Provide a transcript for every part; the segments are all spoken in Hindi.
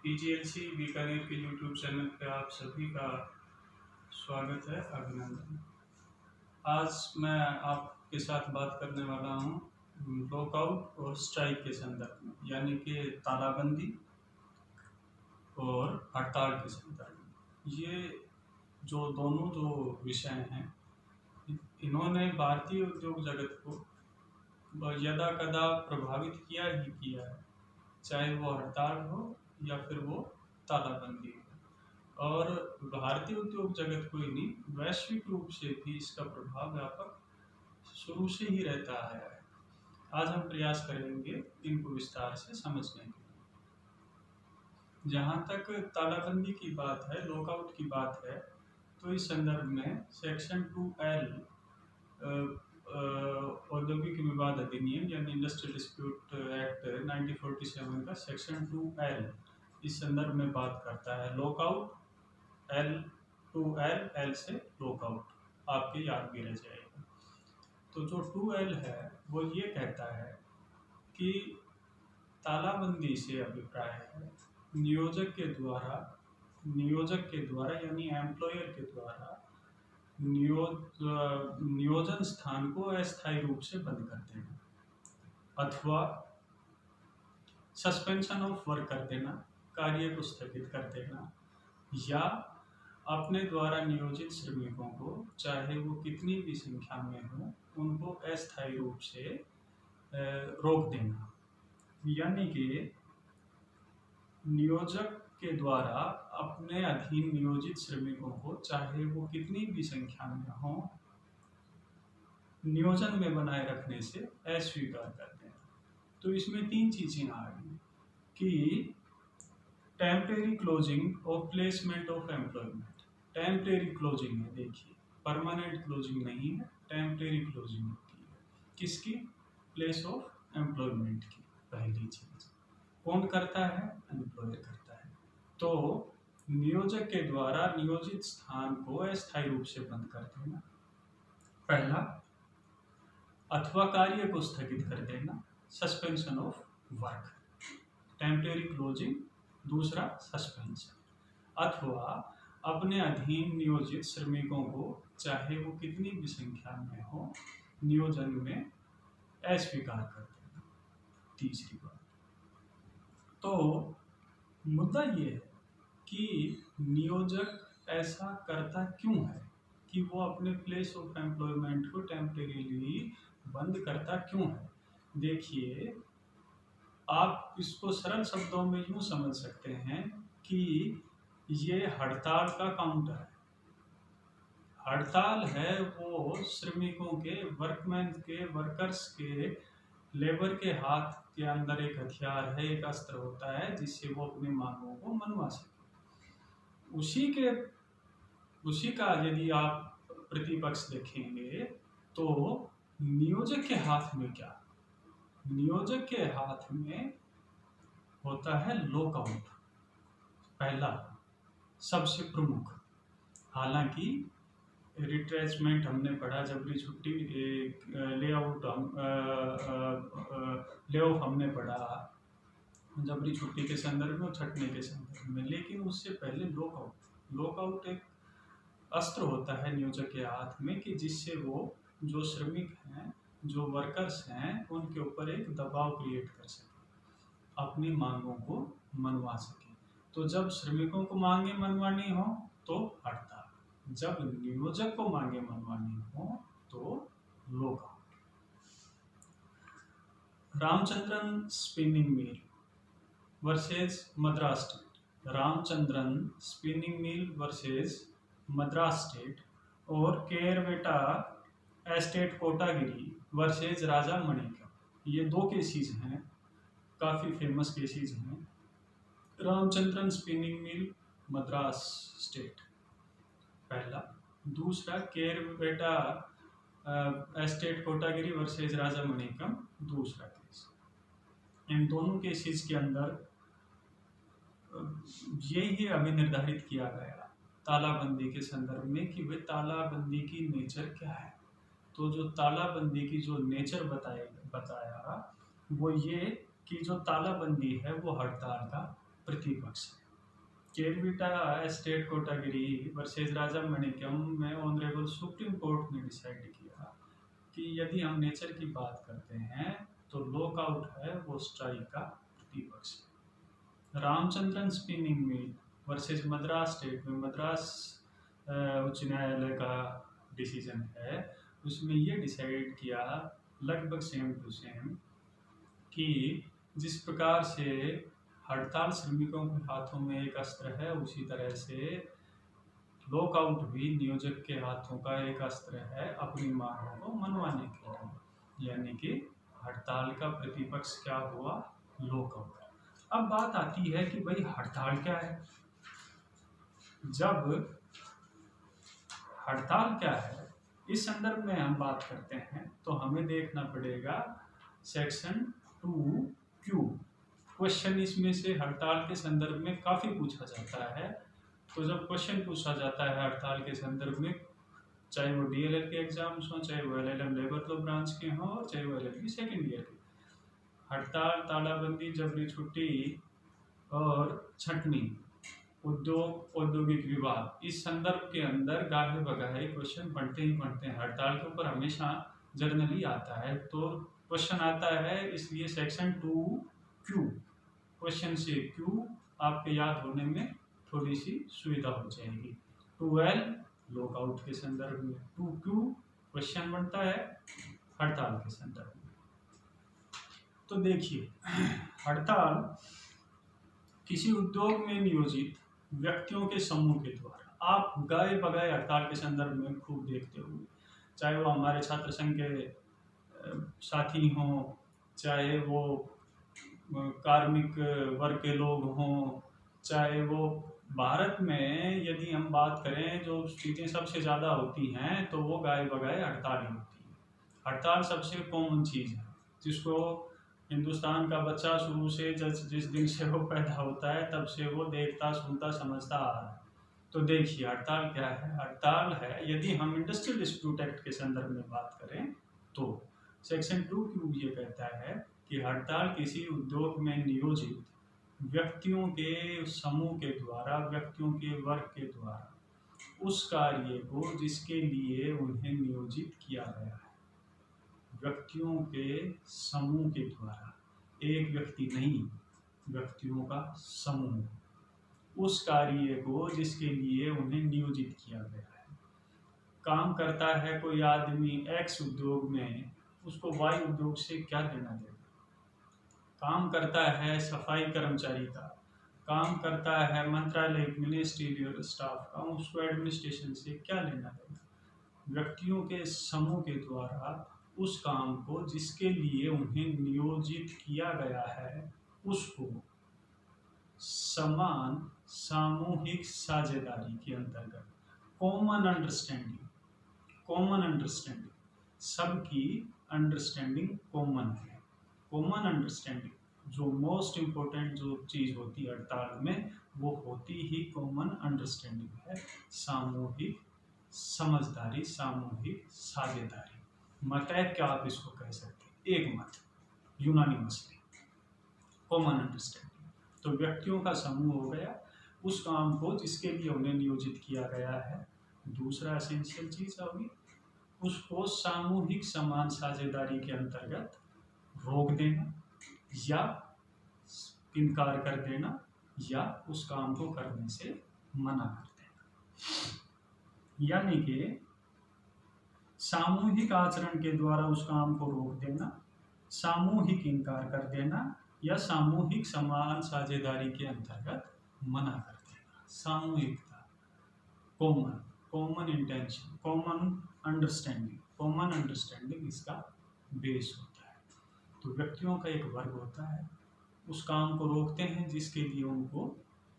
पीजीएलसी बीकानेर के यूट्यूब चैनल पे आप सभी का स्वागत है, अभिनंदन। आज मैं आपके साथ बात करने वाला हूँ लॉकआउट और स्ट्राइक के संदर्भ में, यानी कि तालाबंदी और हड़ताल के संदर्भ में। ये दोनों विषय हैं, इन्होंने भारतीय उद्योग जगत को यदा कदा प्रभावित किया ही किया है, चाहे वो हड़ताल हो या फिर वो तालाबंदी हो। और भारतीय उद्योग जगत को ही नहीं, वैश्विक रूप से भी इसका प्रभाव व्यापक शुरू से ही रहता आया है। आज हम प्रयास करेंगे इनको विस्तार से समझने के लिए। जहाँ तक तालाबंदी की बात है, लॉकआउट की बात है, तो इस संदर्भ में सेक्शन 2L औद्योगिक विवाद अधिनियम यानी इंडस्ट्रियल डिस्प्यूट एक्ट 1947 का सेक्शन 2L इस संदर्भ में बात करता है लॉकआउट। L से लॉकआउट आपके याद भी रह जाएगा। तो जो 2L है वो ये कहता है कि तालाबंदी से अभिप्राय है नियोजक के द्वारा यानी एम्प्लॉयर के द्वारा नियोजन स्थान को अस्थायी रूप से बंद कर देना अथवा सस्पेंशन ऑफ वर्क कर देना, कार्य को स्थगित कर देना, या अपने द्वारा नियोजित श्रमिकों को चाहे वो कितनी भी संख्या में हो उनको अस्थायी रूप से रोक देना। यानी कि नियोजक के द्वारा अपने अधीन नियोजित श्रमिकों को चाहे वो कितनी भी संख्या में हो नियोजन में बनाए रखने से अस्वीकार कर देना। तो इसमें तीन चीजें आ गई कि टेम्परेरी क्लोजिंग और placement of employment. Temporary closing है, देखिए परमानेंट क्लोजिंग नहीं है, टेम्परेरी क्लोजिंग होती है। किसकी? प्लेस ऑफ एम्प्लॉयमेंट की। पहली चीज कौन करता है? एम्प्लॉयर करता है। तो नियोजक के द्वारा नियोजित स्थान को अस्थायी रूप से बंद कर देना पहला, अथवा कार्य को स्थगित कर देना, suspension of work, temporary closing. दूसरा सस्पेंशन, अथवा अपने अधीन नियोजित श्रमिकों को चाहे वो कितनी भी संख्या में हो नियोजन में अस्वीकार कर देना। तीसरी बात, तो मुद्दा ये है कि नियोजक ऐसा करता क्यों है, कि वो अपने प्लेस ऑफ एम्प्लॉयमेंट को टेम्परेरीली बंद करता क्यों है। देखिए, आप इसको सरल शब्दों में यूं समझ सकते हैं कि ये हड़ताल का काउंटर है। हड़ताल है वो श्रमिकों के, वर्कमैन के, वर्कर्स के, लेबर के हाथ के अंदर एक हथियार है, एक अस्त्र होता है जिससे वो अपनी मांगों को मनवा सके। उसी का यदि आप प्रतिपक्ष देखेंगे तो नियोजक के हाथ में क्या? नियोजक के हाथ में होता है लॉकआउट, पहला सबसे प्रमुख। हालांकि रिट्रेचमेंट हमने पढ़ा, जबरी छुट्टी, ले ऑफ हमने पढ़ा जबरी छुट्टी के संदर्भ में और छटने के संदर्भ में, लेकिन उससे पहले लॉकआउट एक अस्त्र होता है नियोजक के हाथ में कि जिससे वो जो श्रमिक हैं, जो वर्कर्स हैं, उनके ऊपर एक दबाव क्रिएट कर सके, अपनी मांगों को मनवा सके। तो जब श्रमिकों को मांगे मनवानी हो तो हड़ताल, जब नियोजक को मांगे मनवानी हो तो lockout. Ramachandran spinning mill versus Madras state, Ramachandran spinning mill versus Madras state, और केरवेटा एस्टेट कोटागिरी वर्सेस राजा मणिकम, ये दो केसेस हैं, काफ़ी फेमस केसेस हैं। Ramachandran spinning mill Madras state पहला, दूसरा केरवेटा एस्टेट कोटागिरी वर्सेस राजा मणिकम दूसरा केस। इन दोनों केसेस के अंदर यही अभी निर्धारित किया गया तालाबंदी के संदर्भ में कि वे तालाबंदी की नेचर क्या है। तो जो तालाबंदी की जो नेचर बताया वो ये कि जो तालाबंदी है वो हड़ताल का प्रतिपक्ष है। केरविटा एस्टेट कोटागिरी वर्सेज राजा मणिकम में ऑनरेबल सुप्रीम कोर्ट ने डिसाइड किया कि यदि हम नेचर की बात करते हैं तो लॉकआउट है वो स्ट्राइक का प्रतिपक्ष है। Ramachandran spinning mill versus Madras state में मद्रास उच्च न्यायालय का डिसीजन है, उसमें ये डिसाइड किया लगभग सेम टू सेम कि जिस प्रकार से हड़ताल श्रमिकों के हाथों में एक अस्त्र है, उसी तरह से लॉकआउट भी नियोजक के हाथों का एक अस्त्र है अपनी मांगों को मनवाने के लिए। यानी कि हड़ताल का प्रतिपक्ष क्या हुआ? लॉकआउट। अब बात आती है कि भाई हड़ताल क्या है। जब हड़ताल क्या है इस संदर्भ में हम बात करते हैं तो हमें देखना पड़ेगा सेक्शन 2Q। क्वेश्चन इसमें से हड़ताल के संदर्भ में काफ़ी पूछा जाता है। तो जब क्वेश्चन पूछा जाता है हड़ताल के संदर्भ में, चाहे वो DLL के एग्जाम्स हों, चाहे वो LLM लेबर लॉ ब्रांच के हों, चाहे वो LLB सेकेंड ईयर के, हड़ताल, तालाबंदी, जबरी छुट्टी और छंटनी, उद्योग, औद्योगिक विवाद, इस संदर्भ के अंदर गाहे बगाहे क्वेश्चन बनते ही बनते हैं। हड़ताल के ऊपर हमेशा जर्नली आता है तो क्वेश्चन आता है, इसलिए सेक्शन 2Q, क्वेश्चन से Q आपके याद होने में थोड़ी सी सुविधा हो जाएगी। 2L लॉकआउट के संदर्भ में, 2Q क्वेश्चन बनता है हड़ताल के संदर्भ में। तो देखिए, हड़ताल किसी उद्योग में नियोजित व्यक्तियों के समूह के द्वारा, आप गाए बगाए हड़ताल के संदर्भ में खूब देखते होंगे, चाहे वो हमारे छात्र संघ के साथी हों, चाहे वो कार्मिक वर्ग के लोग हों, चाहे वो भारत में यदि हम बात करें जो चीज़ें सबसे ज़्यादा होती हैं तो वो गाए बगाए हड़ताल ही होती है। हड़ताल सबसे कॉमन चीज़ है जिसको हिंदुस्तान का बच्चा शुरू से जिस दिन से वो पैदा होता है तब से वो देखता, सुनता, समझता आ रहा है। तो देखिए हड़ताल क्या है। हड़ताल है, यदि हम इंडस्ट्रियल डिस्प्यूट एक्ट के संदर्भ में बात करें तो सेक्शन 2Q ये कहता है कि हड़ताल किसी उद्योग में नियोजित व्यक्तियों के समूह के द्वारा, व्यक्तियों के वर्ग के द्वारा उस कार्य को जिसके लिए उन्हें नियोजित किया गया है, व्यक्तियों के समूह के द्वारा, एक व्यक्ति नहीं, व्यक्तियों का समूह, उस कार्य को जिसके लिए उन्हें नियोजित किया गया है। काम करता है कोई आदमी X उद्योग में, उसको Y उद्योग से क्या लेना देना। काम करता है सफाई कर्मचारी का, काम करता है मंत्रालय मिनिस्ट्रियल स्टाफ का, उसको एडमिनिस्ट्रेशन से क्या लेना देना। व्यक्तियों के समूह के द्वारा उस काम को जिसके लिए उन्हें नियोजित किया गया है उसको समान सामूहिक साझेदारी के अंतर्गत, कॉमन अंडरस्टैंडिंग, कॉमन अंडरस्टैंडिंग, सबकी अंडरस्टैंडिंग कॉमन है। कॉमन अंडरस्टैंडिंग जो मोस्ट इम्पोर्टेंट जो चीज़ होती है हड़ताल में वो होती ही कॉमन अंडरस्टैंडिंग है, सामूहिक समझदारी, सामूहिक साझेदारी। मतैक्य आप इसको कह सकते हैं, एक मत, यूनानिमसली, कॉमन अंडरस्टैंडिंग। तो व्यक्तियों का समूह हो गया उस काम को जिसके लिए उन्हें नियोजित किया गया है। दूसरा एसेंशियल चीज़ होगी उसको सामूहिक समान साझेदारी के अंतर्गत रोक देना या इनकार कर देना या उस काम को करने से मना कर देना। यानी कि सामूहिक आचरण के द्वारा उस काम को रोक देना, सामूहिक इनकार कर देना या सामूहिक समान साझेदारी के अंतर्गत मना कर देना। सामूहिकता, common, common intention, common understanding, common understanding इसका बेस होता है। तो व्यक्तियों का एक वर्ग होता है, उस काम को रोकते हैं जिसके लिए उनको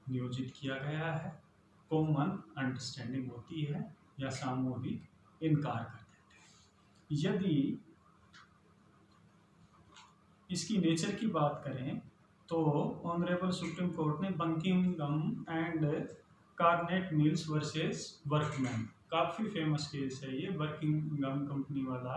नियोजित किया गया है, कॉमन अंडरस्टैंडिंग होती है या सामूहिक इनकार कर देते हैं। यदि इसकी नेचर की बात करें तो ऑनरेबल सुप्रीम कोर्ट ने बंकिंगम एंड कार्नेट मिल्स वर्सेस वर्कमैन, काफ़ी फेमस केस है ये, बर्किंगम कंपनी वाला।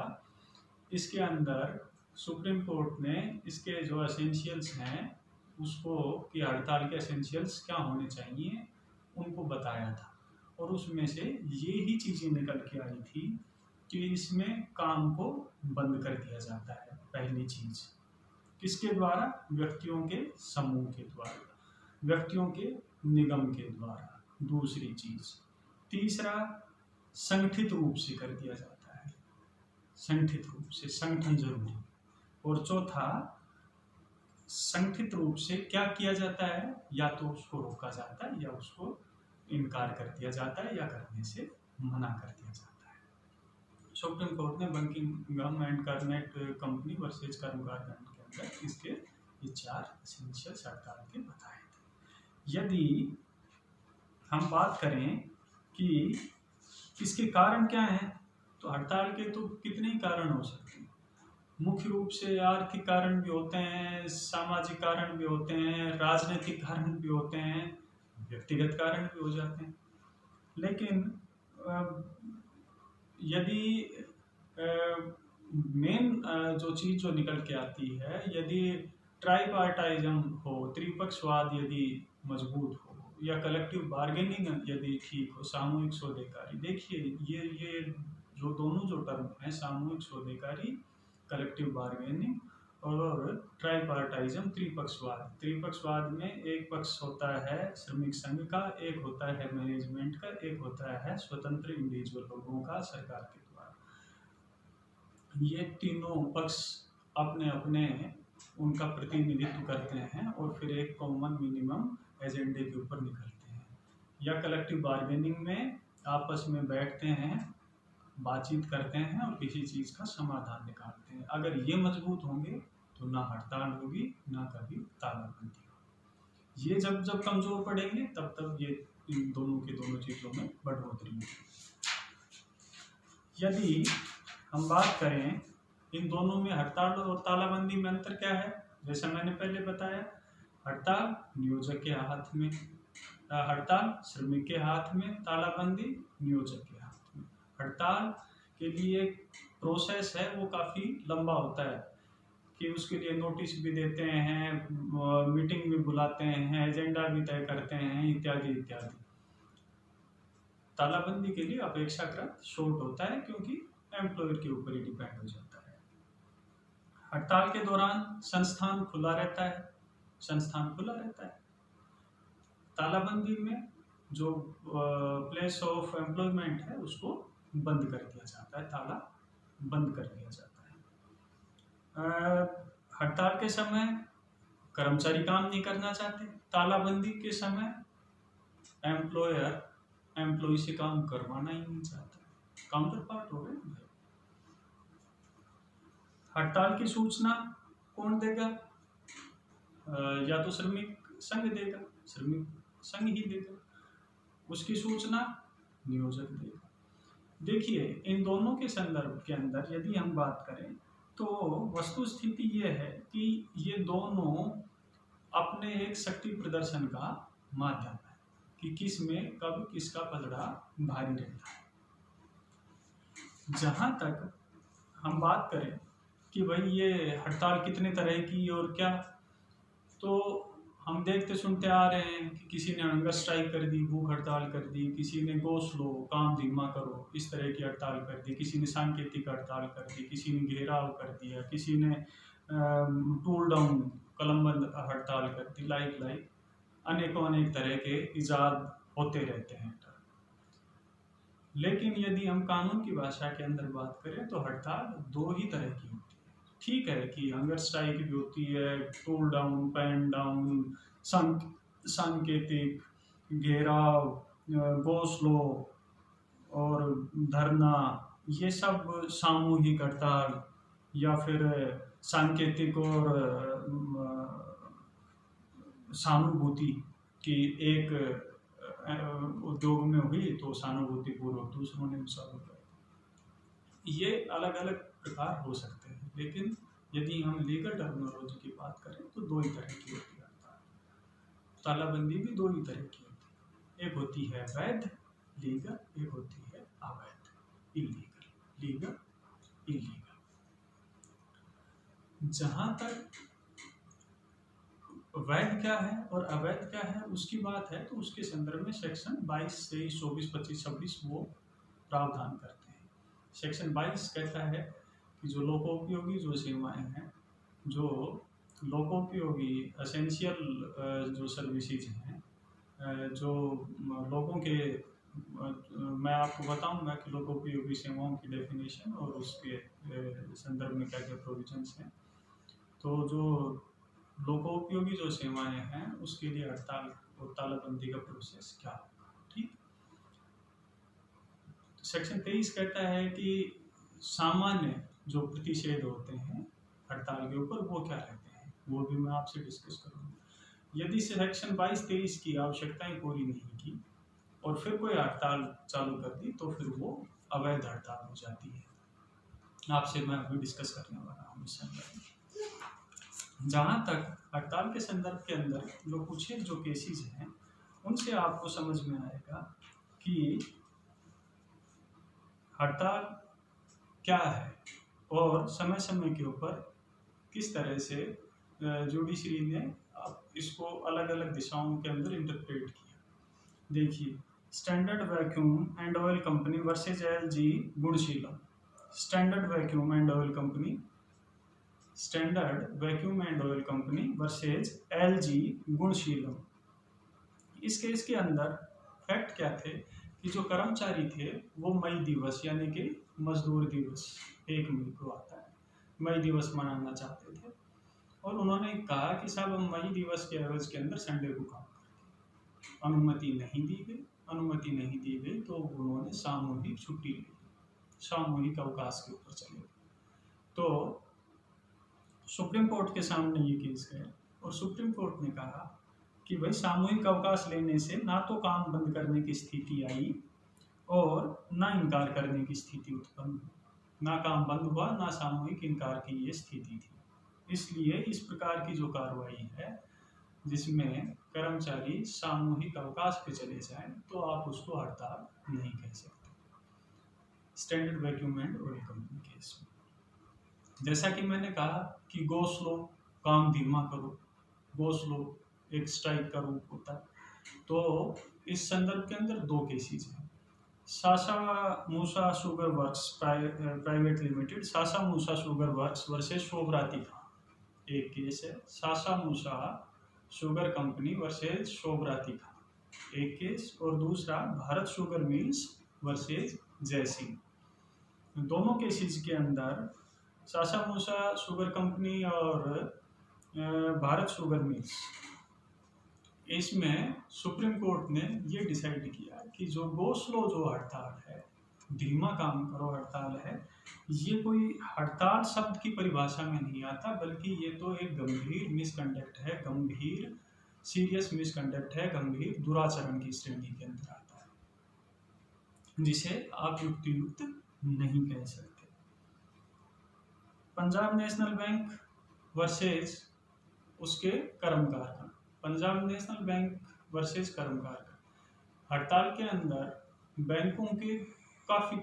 इसके अंदर सुप्रीम कोर्ट ने इसके जो एसेंशियल्स हैं उसको कि हड़ताल के एसेंशियल्स क्या होने चाहिए उनको बताया था, और उसमें से ये ही चीज़ें निकल के आई थी कि इसमें काम को बंद कर दिया जाता है। पहली चीज़ किसके द्वारा? व्यक्तियों के समूह के द्वारा, व्यक्तियों के निगम के द्वारा। दूसरी चीज़, तीसरा संगठित रूप से कर दिया जाता है, संगठित रूप से, संगठन जरूरी। और चौथा, संगठित रूप से क्या किया जाता है, या तो उसको रोका जाता है या उसको इनकार कर दिया जाता है या करने से मना कर दिया जाता है। सुप्रीम कोर्ट ने बकिंघम एंड कार्नेट कंपनी वर्सेज कर्मकार के अंदर इसके ये 4 एसेंशियल्स हड़ताल के बताए थे। यदि हम बात करें कि इसके कारण क्या हैं, तो हड़ताल के तो कितने ही कारण हो सकते हैं। मुख्य रूप से आर्थिक कारण भी होते हैं, सामाजिक कारण भी होते हैं, राजनीतिक कारण भी होते हैं, व्यक्तिगत कारण भी हो जाते हैं। लेकिन यदि मेन जो चीज़ जो निकल के आती है, यदि ट्राईपार्टाइज्म हो, त्रिपक्षवाद यदि मजबूत हो, या कलेक्टिव बार्गेनिंग यदि ठीक हो, सामूहिक सौदेकारी। देखिए ये जो दोनों जो टर्म हैं, सामूहिक सौदेकारी, कलेक्टिव बार्गेनिंग और ट्राईपार्टाइज्म, त्रिपक्षवाद। त्रिपक्षवाद में एक पक्ष होता है श्रमिक संघ का, एक होता है मैनेजमेंट का, एक होता है स्वतंत्र इंडिविजुअल लोगों का सरकार के द्वारा। ये तीनों पक्ष अपने अपने उनका प्रतिनिधित्व करते हैं और फिर एक कॉमन मिनिमम एजेंडे के ऊपर निकलते हैं, या कलेक्टिव बार्गेनिंग में आपस में बैठते हैं, बातचीत करते हैं और किसी चीज़ का समाधान निकालते हैं। अगर ये मजबूत होंगे तो ना हड़ताल होगी, ना कभी तालाबंदी होगी। ये जब जब कमज़ोर पड़ेंगे तब तब ये इन दोनों की दोनों चीज़ों में बढ़ोतरी होगी। यदि हम बात करें इन दोनों में, हड़ताल और तालाबंदी में अंतर क्या है, जैसा मैंने पहले बताया, हड़ताल नियोजक के हाथ में, हड़ताल श्रमिक के हाथ में, तालाबंदी नियोजक के हाथ में। हड़ताल के लिए प्रोसेस है वो काफ़ी लंबा होता है कि उसके लिए नोटिस भी देते हैं, मीटिंग भी बुलाते हैं, एजेंडा भी तय करते हैं, इत्यादि इत्यादि। तालाबंदी के लिए अपेक्षाकृत शॉर्ट होता है क्योंकि एम्प्लॉयर के ऊपर ही डिपेंड हो जाता है। हड़ताल के दौरान संस्थान खुला रहता है, संस्थान खुला रहता है। तालाबंदी में जो प्लेस ऑफ एम्प्लॉयमेंट है उसको बंद कर दिया जाता है, ताला बंद कर दिया जाता है। हड़ताल के समय कर्मचारी काम नहीं करना चाहते, तालाबंदी के समय एम्प्लॉयर एम्प्लॉय से काम करवाना ही नहीं चाहता। काउंटर पार्ट हो गए भाई। हड़ताल की सूचना कौन देगा? या तो श्रमिक संघ देगा, श्रमिक संघ ही देगा। उसकी सूचना नियोजक देगा। देखिए इन दोनों के संदर्भ के अंदर यदि हम बात करें तो वस्तु स्थिति ये है कि ये दोनों अपने एक शक्ति प्रदर्शन का माध्यम है कि किस में कब किसका पलड़ा भारी रहता है। जहाँ तक हम बात करें कि भाई ये हड़ताल कितने तरह की और क्या, तो हम देखते सुनते आ रहे हैं कि किसी ने हंगर स्ट्राइक कर दी, भूख हड़ताल कर दी, किसी ने गो स्लो, काम धीमा करो, इस तरह की हड़ताल कर दी, किसी ने सांकेतिक हड़ताल कर दी, किसी ने घेराव कर दिया, किसी ने टूल डाउन कलमबंद हड़ताल कर दी। लाइक अनेकों अनेक तरह के इजाद होते रहते हैं। लेकिन यदि हम कानून की भाषा के अंदर बात करें तो हड़ताल दो ही तरह की होती है। ठीक है कि हंगर स्ट्राइक भी होती है, टूल डाउन, पैन डाउन, सांकेतिक, घेराव, गो स्लो और धरना, ये सब सामूहिक हड़ताल या फिर सांकेतिक और सहानुभूति की एक उद्योग में हुई तो सहानुभूति पूर्वक दूसरों ने चालू कर, ये अलग अलग प्रकार हो सकते हैं। लेकिन यदि हम लीगल टर्मिनोलॉजी की बात करें तो दो ही तरह की होती है। तालाबंदी भी दो ही तरह की होती है, एक होती है वैध लीगल, एक होती है अवैध इलीगल। Legal illegal. जहाँ तक वैध क्या है और अवैध क्या है उसकी बात है, तो उसके संदर्भ में सेक्शन 22, 23, 24, 25, 26 वो प्रावधान करते हैं। सेक्शन 22 कहता है कि जो लोकोपयोगी जो सेवाएं हैं, जो लोकोपयोगी एसेंशियल जो सर्विसेज हैं, जो लोगों के मैं आपको बताऊंगा कि लोकोपयोगी सेवाओं की डेफिनेशन और उसके संदर्भ में क्या क्या प्रोविजंस हैं। तो जो लोकोपयोगी जो सेवाएं हैं उसके लिए हड़ताल और तालाबंदी का प्रोसेस क्या होगा, ठीक। तो सेक्शन 23 कहता है कि सामान्य जो प्रतिषेध होते हैं हड़ताल के ऊपर वो क्या रहते हैं, वो भी मैं आपसे डिस्कस करूँगा। यदि सेक्शन 22-23 की आवश्यकताएं पूरी नहीं की और फिर कोई हड़ताल चालू कर दी तो फिर वो अवैध हड़ताल हो जाती है। आपसे मैं अभी डिस्कस करने वाला हूँ इस संदर्भ में। जहाँ तक हड़ताल के संदर्भ के अंदर जो कुछ जो केसेस हैं उनसे आपको समझ में आएगा कि हड़ताल क्या है और समय समय के ऊपर किस तरह से जुडिशरी ने इसको अलग अलग दिशाओं के अंदर इंटरप्रेट किया। देखिए, standard vacuum and oil company versus LG Gunasheelam. Standard vacuum and oil company, standard vacuum and oil company versus LG Gunasheelam. इस केस के अंदर फैक्ट क्या थे कि जो कर्मचारी थे वो मई दिवस यानी कि मजदूर दिवस 1 मई को आता है, मई दिवस मनाना चाहते थे और उन्होंने कहा कि साहब हम मई दिवस के एवज के अंदर संडे को काम करेंगे। अनुमति नहीं दी गई, अनुमति नहीं दी गई तो उन्होंने सामूहिक छुट्टी ली, सामूहिक अवकाश के ऊपर चले गए। तो सुप्रीम कोर्ट के सामने ये केस है और सुप्रीम कोर्ट ने कहा कि भाई सामूहिक अवकाश लेने से ना तो काम बंद करने की स्थिति आई और ना इनकार करने की स्थिति उत्पन्न हुई। ना काम बंद हुआ ना सामूहिक इनकार की ये स्थिति थी। इसलिए इस प्रकार की जो कार्रवाई है जिसमें कर्मचारी सामूहिक अवकाश पे चले जाएं तो आप उसको हड़ताल नहीं कह सकते। Standard vacuum and oil company case में जैसा कि मैंने कहा कि गो स्लो, काम धीमा करो, गो स्लो एक स्ट्राइक का रूप होता है। तो इस संदर्भ के अंदर 2 केसेस हैं। Sasa Musa sugar works private limited, Sasa Musa sugar works versus Shobrati Khan एक केस है। Sasa Musa sugar company versus Shobrati Khan एक केस, और दूसरा Bharat sugar mills versus Jaisingh. दोनों केसेस के अंदर सासा मूसा शुगर कंपनी और भारत शुगर मिल्स, इसमें सुप्रीम कोर्ट ने ये डिसाइड किया कि जो गो स्लो जो हड़ताल है, धीमा काम करो हड़ताल है, ये कोई हड़ताल शब्द की परिभाषा में नहीं आता, बल्कि ये तो एक गंभीर मिसकंडक्ट है, गंभीर सीरियस मिसकंडक्ट है, गंभीर दुराचरण की श्रेणी के अंदर आता है, जिसे आप युक्तियुक्त नहीं कह सकते। पंजाब नेशनल बैंक वर्सेस उसके कर्मकार, पंजाब नेशनल बैंक वर्सेस कर्मकार हड़ताल के अंदर बैंकों के काफ़ी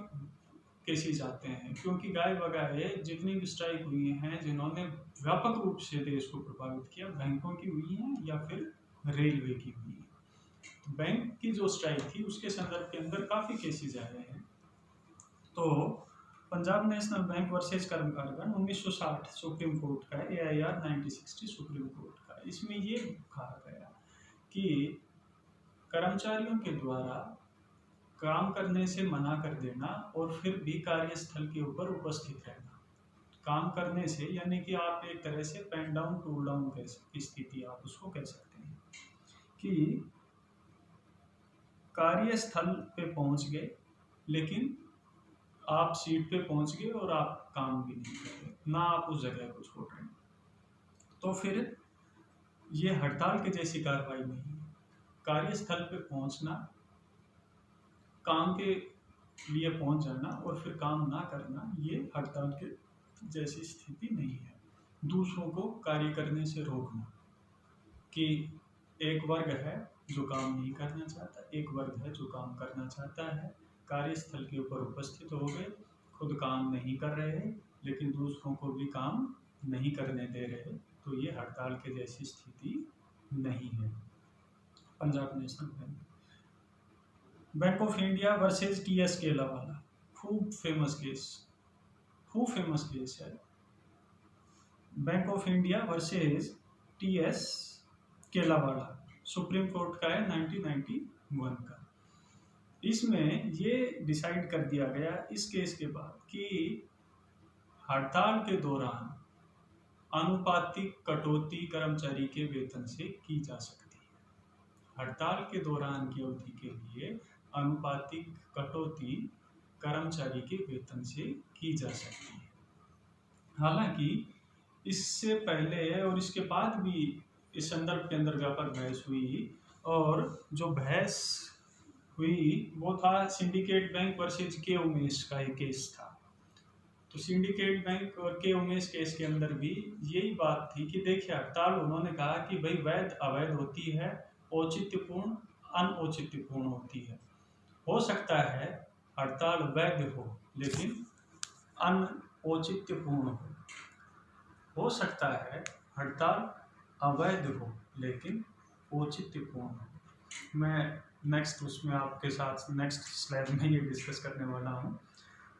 केसेस आते हैं, क्योंकि गाय बगाए जितनी भी स्ट्राइक हुई हैं जिन्होंने व्यापक रूप से देश को प्रभावित किया, बैंकों की हुई हैं या फिर रेलवे की हुई है। तो बैंक की जो स्ट्राइक थी उसके संदर्भ के अंदर काफ़ी केसेस आए हैं। तो पंजाब नेशनल बैंक वर्सेज कर्मकारगण 1960 सुप्रीम कोर्ट का, AIR 1960 सुप्रीम कोर्ट का, इसमें ये कहा गया कि कर्मचारियों के द्वारा काम करने से मना कर देना और फिर भी कार्यस्थल के ऊपर उपस्थित रहना, काम करने से यानी कि आप एक तरह से पेन डाउन टूल डाउन की स्थिति आप उसको कह सकते हैं कि कार्यस्थल पे पहुंच गए लेकिन आप सीट पे पहुंच गए और आप काम भी नहीं कर रहे, ना आप उस जगह को छोड़ रहे, तो फिर ये हड़ताल के जैसी कार्रवाई नहीं है। कार्यस्थल पे पहुंचना, काम के लिए पहुंच जाना और फिर काम ना करना, ये हड़ताल के जैसी स्थिति नहीं है। दूसरों को कार्य करने से रोकना कि एक वर्ग है जो काम नहीं करना चाहता, एक वर्ग है जो काम करना चाहता है, कार्यस्थल के ऊपर उपस्थित हो गए, खुद काम नहीं कर रहे लेकिन दूसरों को भी काम नहीं करने दे रहे, तो ये हड़ताल के जैसी स्थिति नहीं है। Punjab national bank. Bank of India versus TS Kelawala, खूब फेमस केस, खूब फेमस केस है। Bank of India versus TS Kelawala, supreme court का है 1991 का। इसमें ये डिसाइड कर दिया गया इस केस के बाद कि हड़ताल के दौरान आनुपातिक कटौती कर्मचारी के वेतन से की जा सकती है। हड़ताल के दौरान की अवधि के लिए आनुपातिक कटौती कर्मचारी के वेतन से की जा सकती है। हालांकि इससे पहले और इसके बाद भी इस संदर्भ के अंदर व्यापक बहस हुई, और जो बहस हुई वो था सिंडिकेट बैंक वर्सेज के उमेश का एक केस था। तो सिंडिकेट बैंक और के उमेश केस के अंदर भी यही बात थी कि देखिए हड़ताल उन्होंने कहा कि भाई वैध अवैध होती है, औचित्यपूर्ण अनौचित्यपूर्ण होती है। हो सकता है हड़ताल वैध हो लेकिन अनौचित्यपूर्ण हो सकता है हड़ताल अवैध हो लेकिन औचित्यपूर्ण हो। मैं नेक्स्ट उसमें आपके साथ नेक्स्ट स्लाइड में ये डिस्कस करने वाला हूँ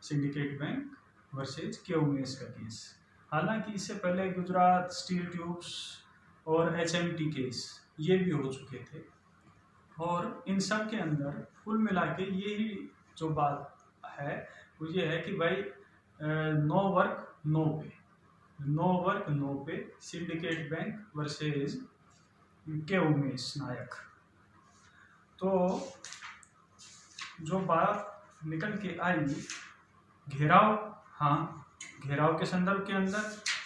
सिंडिकेट बैंक वर्सेज के उमेश का केस। हालांकि इससे पहले गुजरात स्टील ट्यूब्स और एचएमटी केस ये भी हो चुके थे, और इन सब के अंदर कुल मिला के यही जो बात है वो ये है कि भाई नो वर्क नो पे, नो वर्क नो पे, सिंडिकेट बैंक वर्सेज के उमेश नायक। तो जो बात निकल के आई घेराव, हाँ घेराव के संदर्भ के अंदर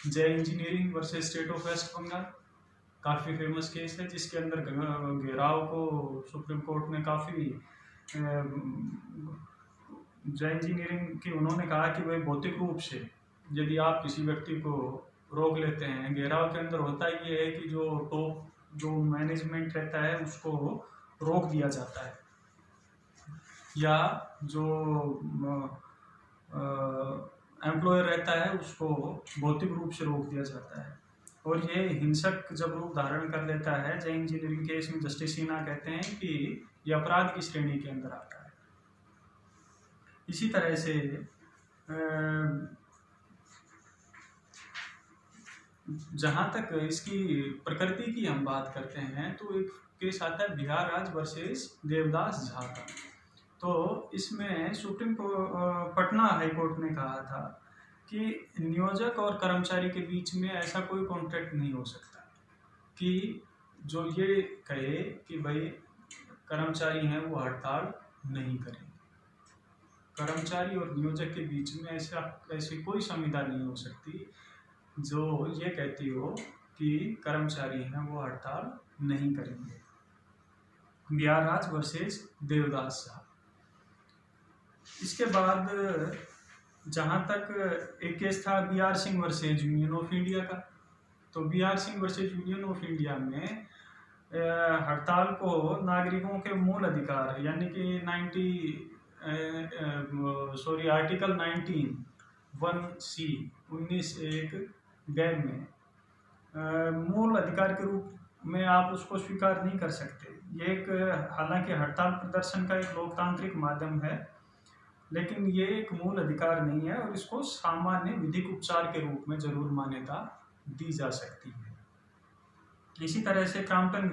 Jay engineering versus state of West Bengal काफ़ी फेमस केस है, जिसके अंदर घेराव को सुप्रीम कोर्ट ने काफ़ी जय इंजीनियरिंग की उन्होंने कहा कि भाई भौतिक रूप से यदि आप किसी व्यक्ति को रोक लेते हैं, घेराव के अंदर होता ये है कि जो टॉप जो मैनेजमेंट रहता है उसको रोक दिया जाता है, या जो एम्प्लॉयर रहता है उसको भौतिक रूप से रोक दिया जाता है। और ये हिंसक जब रूप धारण कर लेता है, जय इंजीनियरिंग केस में जस्टिस सिन्हा कहते हैं कि ये अपराध की श्रेणी के अंदर आता है। इसी तरह से जहाँ तक इसकी प्रकृति की हम बात करते हैं तो एक केस आता है बिहार राज्य वर्सेस देवदास झा का। तो इसमें सुप्रीम पटना हाई कोर्ट ने कहा था कि नियोजक और कर्मचारी के बीच में ऐसा कोई कॉन्ट्रैक्ट नहीं हो सकता कि जो ये कहे कि भाई कर्मचारी हैं वो हड़ताल नहीं करें। कर्मचारी और नियोजक के बीच में ऐसी कोई संविधा नहीं हो सकती जो ये कहती हो कि कर्मचारी हैं वो हड़ताल नहीं करेंगे। बिहार राज्य वर्सेज देवदास साहब। इसके बाद जहाँ तक एक केस था BR Singh versus union of India का। तो BR Singh versus union of India में हड़ताल को नागरिकों के मूल अधिकार यानी कि आर्टिकल 19(1)(c) 19(1) गैर में मूल अधिकार के रूप में आप उसको स्वीकार नहीं कर सकते। ये एक हालांकि हड़ताल प्रदर्शन का एक लोकतांत्रिक माध्यम है, लेकिन ये एक मूल अधिकार नहीं है और इसको सामान्य विधिक उपचार के रूप में जरूर मान्यता दी जा सकती है। इसी तरह से Crompton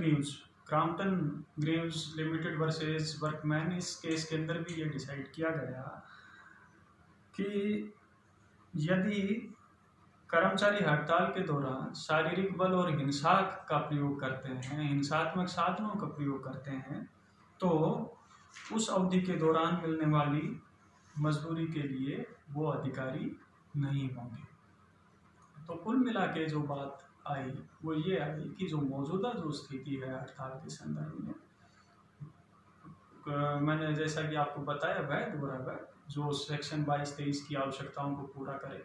Greaves limited versus workman, इस केस के अंदर भी ये डिसाइड किया गया कि यदि कर्मचारी हड़ताल के दौरान शारीरिक बल और हिंसा का प्रयोग करते हैं, हिंसात्मक साधनों का प्रयोग करते हैं, तो उस अवधि के दौरान मिलने वाली मजदूरी के लिए वो अधिकारी नहीं होंगे। तो कुल मिला के जो बात आई वो ये आई कि जो मौजूदा जो स्थिति है हड़ताल के संदर्भ में, मैंने जैसा कि आपको बताया वैध और अवैध, जो सेक्शन 22-23 की आवश्यकताओं को पूरा करे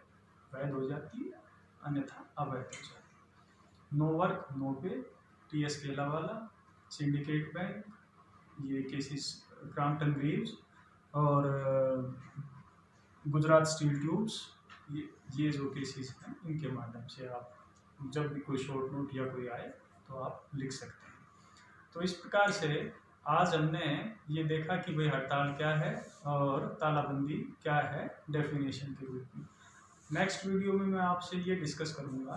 वैध हो जाती है, अन्यथा अवैध हो जाती है। नो वर्क नो पे, टीएस केलावाला, सिंडिकेट बैंक, ये केसेस क्रॉम्पटन ग्रीव्स और गुजरात स्टील ट्यूब्स, ये जो केसेस हैं इनके माध्यम से आप जब भी कोई शॉर्ट नोट या कोई आए तो आप लिख सकते हैं। तो इस प्रकार से आज हमने ये देखा कि भाई हड़ताल क्या है और तालाबंदी क्या है डेफिनेशन के रूप में। नेक्स्ट वीडियो में मैं आपसे ये डिस्कस करूँगा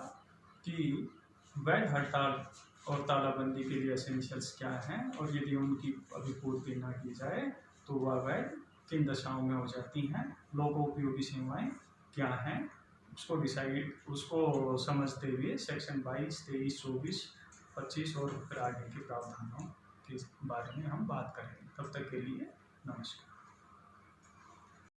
कि वैध हड़ताल और तालाबंदी के लिए एसेंशियल्स क्या हैं और यदि उनकी अभी पूर्ति ना की जाए तो वह वैध किन दशाओं में हो जाती हैं, लोकोपयोगी सेवाएं क्या हैं, उसको समझते हुए सेक्शन 22, 23, 24, 25 और फिर आगे के प्रावधानों के बारे में हम बात करेंगे। तब तक के लिए नमस्कार।